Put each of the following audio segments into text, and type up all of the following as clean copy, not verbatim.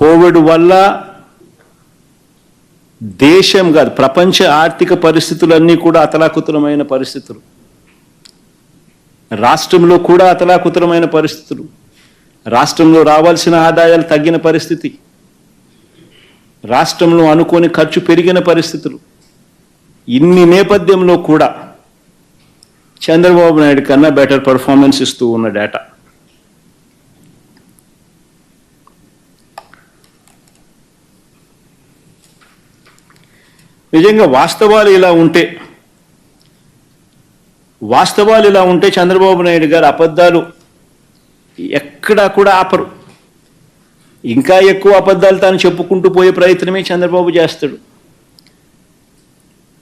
Covid వల్ల దేశం కాదు ప్రపంచ ఆర్థిక పరిస్థితులన్నీ కూడా అతలాకుతలమైన పరిస్థితులు, రాష్ట్రంలో కూడా అతలాకుతలమైన పరిస్థితులు, రాష్ట్రంలో రావాల్సిన ఆదాయాలు తగ్గిన పరిస్థితి, రాష్ట్రంలో అనుకోని ఖర్చు పెరిగిన పరిస్థితులు. ఇన్ని నేపథ్యంలో కూడా చంద్రబాబు నాయుడు కన్నా బెటర్ పర్ఫార్మెన్స్ ఇస్తూ ఉన్న డేటా. నిజంగా వాస్తవాలు ఇలా ఉంటే చంద్రబాబు నాయుడు గారు అబద్ధాలు ఎక్కడా కూడా ఆపరు. ఇంకా ఎక్కువ అబద్ధాలు తాను చెప్పుకుంటూ పోయే ప్రయత్నమే చంద్రబాబు చేస్తాడు.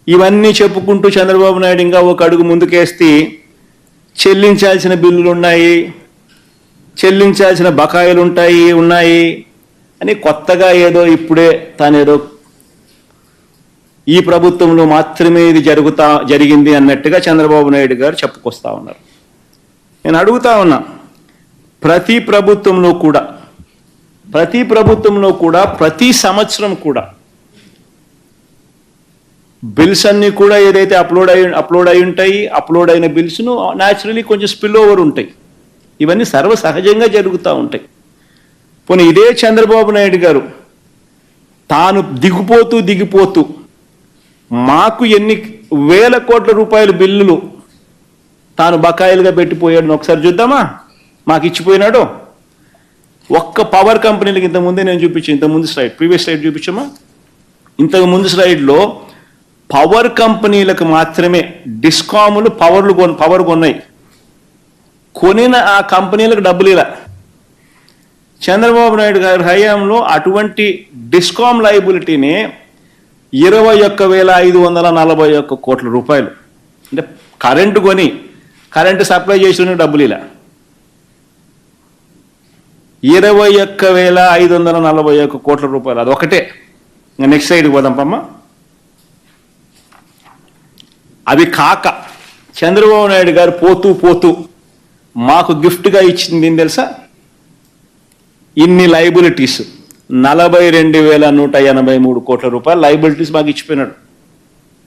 ఇవన్నీ చెప్పుకుంటూ చంద్రబాబు నాయుడు ఇంకా ఒక అడుగు ముందుకేస్తే చెల్లించాల్సిన బిల్లులు ఉన్నాయి, చెల్లించాల్సిన బకాయిలు ఉన్నాయి అని కొత్తగా ఏదో ఇప్పుడే తానేదో ఈ ప్రభుత్వంలో మాత్రమే ఇది జరిగింది అన్నట్టుగా చంద్రబాబు నాయుడు గారు చెప్పుకొస్తా ఉన్నారు. నేను అడుగుతా ఉన్నా, ప్రతి ప్రభుత్వంలో కూడా ప్రతి సంవత్సరం కూడా బిల్స్ అన్నీ కూడా ఏదైతే అప్లోడ్ అయి ఉంటాయి, అప్లోడ్ అయిన బిల్స్ను న్యాచురలీ కొంచెం స్పిల్ ఓవర్ ఉంటాయి. ఇవన్నీ సర్వసహజంగా జరుగుతూ ఉంటాయి. పోనీ ఇదే చంద్రబాబు నాయుడు గారు తాను దిగిపోతూ మాకు ఎన్ని వేల కోట్ల రూపాయల బిల్లులు తాను బకాయిలుగా పెట్టిపోయాడు ఒకసారి చూద్దామా. మాకు ఇచ్చిపోయినాడు. ఒక్క పవర్ కంపెనీలకు ఇంతకుముందే నేను చూపించాను, ఇంతకుముందు స్లైడ్, ప్రీవియస్ స్లైడ్ చూపించామా. ఇంతకుముందు స్లైడ్లో పవర్ కంపెనీలకు మాత్రమే డిస్కాములు పవర్ కొన్నాయి. కొనిన ఆ కంపెనీలకు డబ్బులు ఇలా. చంద్రబాబు నాయుడు గారి హయాంలో అటువంటి డిస్కామ్ లయబిలిటీని 21,541 కోట్ల రూపాయలు, అంటే కరెంటు సప్లై చేసిన డబ్బులు ఇలా 21,541 కోట్ల రూపాయలు. అదొకటే. నెక్స్ట్ సైడ్కి పోదాం పమ్మ. అవి కాక చంద్రబాబు నాయుడు గారు పోతూ మాకు గిఫ్ట్గా ఇచ్చింది ఏం తెలుసా? ఇన్ని లైబిలిటీస్ 42,183 కోట్ల రూపాయలు లైబిలిటీస్ మాకు ఇచ్చిపోయినాడు,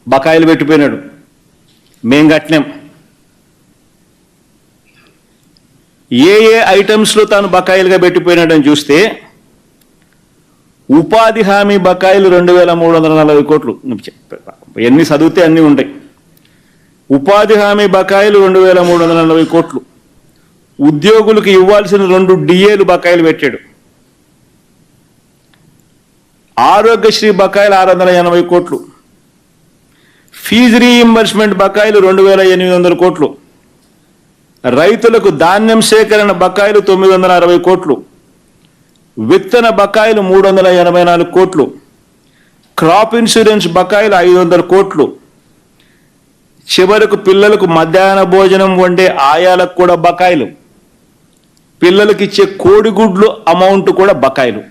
బకాయిలు పెట్టిపోయినాడు, మేం కట్టినాం. ఏ ఐటమ్స్లో తాను బకాయిలుగా పెట్టిపోయినాడని చూస్తే ఉపాధి హామీ బకాయిలు 2,340 కోట్లు. ఎన్ని చదివితే అన్నీ ఉంటాయి. ఉపాధి హామీ బకాయిలు 2,340 కోట్లు. ఉద్యోగులకు ఇవ్వాల్సిన 2 డిఏలు బకాయిలు పెట్టాడు. ఆరోగ్యశ్రీ బకాయిలు 680 కోట్లు. ఫీజు రీయింబర్స్మెంట్ బకాయిలు 2,800 కోట్లు. రైతులకు ధాన్యం సేకరణ బకాయిలు 960 కోట్లు. విత్తన బకాయిలు 384 కోట్లు. క్రాప్ ఇన్సూరెన్స్ బకాయిలు 500 కోట్లు. చివరకు పిల్లలకు మధ్యాహ్న భోజనం వండే ఆయాలకు కూడా బకాయిలు. పిల్లలకి ఇచ్చే కోడిగుడ్లు అమౌంట్ కూడా బకాయిలు.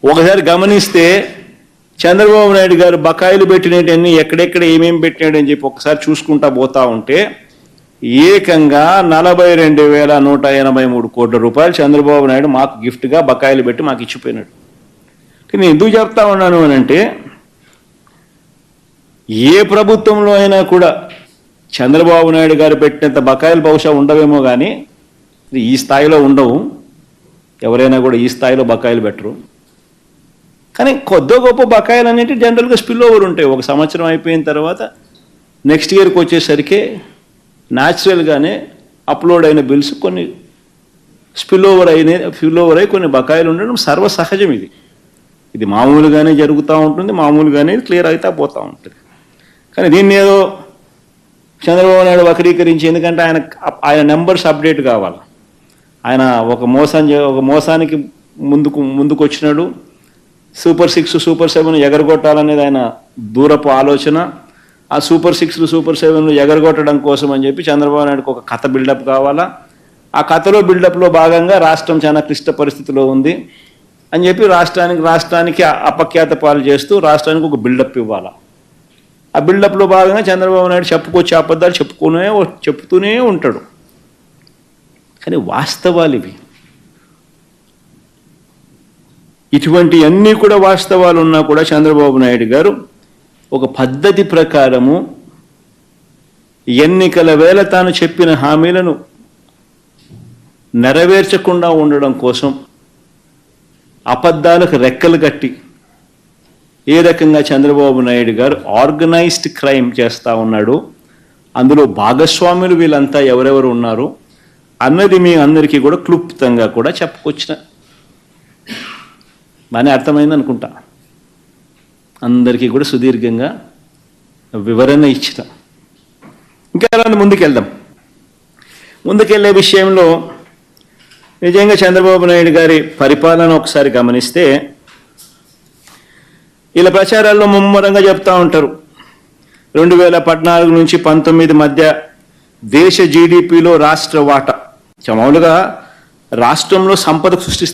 ఒకసారి గమనిస్తే చంద్రబాబు నాయుడు గారు బకాయిలు పెట్టినవన్నీ ఎక్కడెక్కడ ఏమేమి పెట్టినాడని చెప్పి ఒకసారి చూసుకుంటా పోతా ఉంటే ఏకంగా 42,183 కోట్ల రూపాయలు చంద్రబాబు నాయుడు మాకు గిఫ్ట్గా బకాయిలు పెట్టి మాకు ఇచ్చిపోయినాడు. నేను ఎందుకు చెప్తా ఉన్నాను అని అంటే, ఏ ప్రభుత్వంలో అయినా కూడా చంద్రబాబు నాయుడు గారు పెట్టినంత బకాయిలు బహుశా ఉండవేమో కానీ ఈ స్థాయిలో ఉండవు. ఎవరైనా కూడా ఈ స్థాయిలో బకాయిలు పెట్టరు. కానీ కొద్ది గొప్ప బకాయిలు అనేవి జనరల్గా స్పిల్ ఓవర్ ఉంటాయి. ఒక సంవత్సరం అయిపోయిన తర్వాత నెక్స్ట్ ఇయర్కి వచ్చేసరికి న్యాచురల్గానే అప్లోడ్ అయిన బిల్స్ కొన్ని స్పిల్ ఓవర్ అయి కొన్ని బకాయిలు ఉండడం సర్వసహజం. ఇది మామూలుగానే జరుగుతూ ఉంటుంది, మామూలుగానే క్లియర్ అవుతా పోతూ ఉంటుంది. కానీ దీన్ని ఏదో చంద్రబాబు నాయుడు వక్రీకరించి, ఎందుకంటే ఆయన నెంబర్స్ అప్డేట్ కావాలి. ఆయన ఒక మోసానికి ముందుకు వచ్చినాడు. సూపర్ 6 సూపర్ 7 ఎగరగొట్టాలనేది ఆయన దూరపు ఆలోచన. ఆ సూపర్ 6 సూపర్ 7 ఎగరగొట్టడం కోసం అని చెప్పి చంద్రబాబు నాయుడుకి ఒక కథ బిల్డప్ కావాలా. ఆ కథలో బిల్డప్లో భాగంగా రాష్ట్రం చాలా క్లిష్ట పరిస్థితిలో ఉంది అని చెప్పి రాష్ట్రానికి అపఖ్యాత పాలు చేస్తూ రాష్ట్రానికి ఒక బిల్డప్ ఇవ్వాలా. ఆ బిల్డప్లో భాగంగా చంద్రబాబు నాయుడు చెప్పుకొచ్చే అబద్ధాలు చెప్తూనే ఉంటాడు. కానీ వాస్తవాలు ఇవి. ఇటువంటి అన్నీ కూడా వాస్తవాలు ఉన్నా కూడా చంద్రబాబు నాయుడు గారు ఒక పద్ధతి ప్రకారము ఎన్నికల వేళ తాను చెప్పిన హామీలను నెరవేర్చకుండా ఉండడం కోసం అబద్ధాలకు రెక్కలు కట్టి ఏ రకంగా చంద్రబాబు నాయుడు గారు ఆర్గనైజ్డ్ క్రైమ్ చేస్తూ ఉన్నాడు, అందులో భాగస్వాములు వీళ్ళంతా ఎవరెవరు ఉన్నారు అన్నది మీ అందరికీ కూడా క్లుప్తంగా కూడా చెప్పుకొచ్చిన బాగానే అర్థమైంది అనుకుంటా. అందరికీ కూడా సుదీర్ఘంగా వివరణ ఇచ్చిన. ఇంకా అలా ముందుకెళ్దాం. ముందుకెళ్లే విషయంలో నిజంగా చంద్రబాబు నాయుడు గారి పరిపాలన ఒకసారి గమనిస్తే ఇలా ప్రచారాల్లో ముమ్మరంగా చెప్తా ఉంటారు 2014 నుంచి 19 మధ్య దేశ జీడిపిలో రాష్ట్ర వాటా. మామూలుగా రాష్ట్రంలో సంపద సృష్టిస్తారు.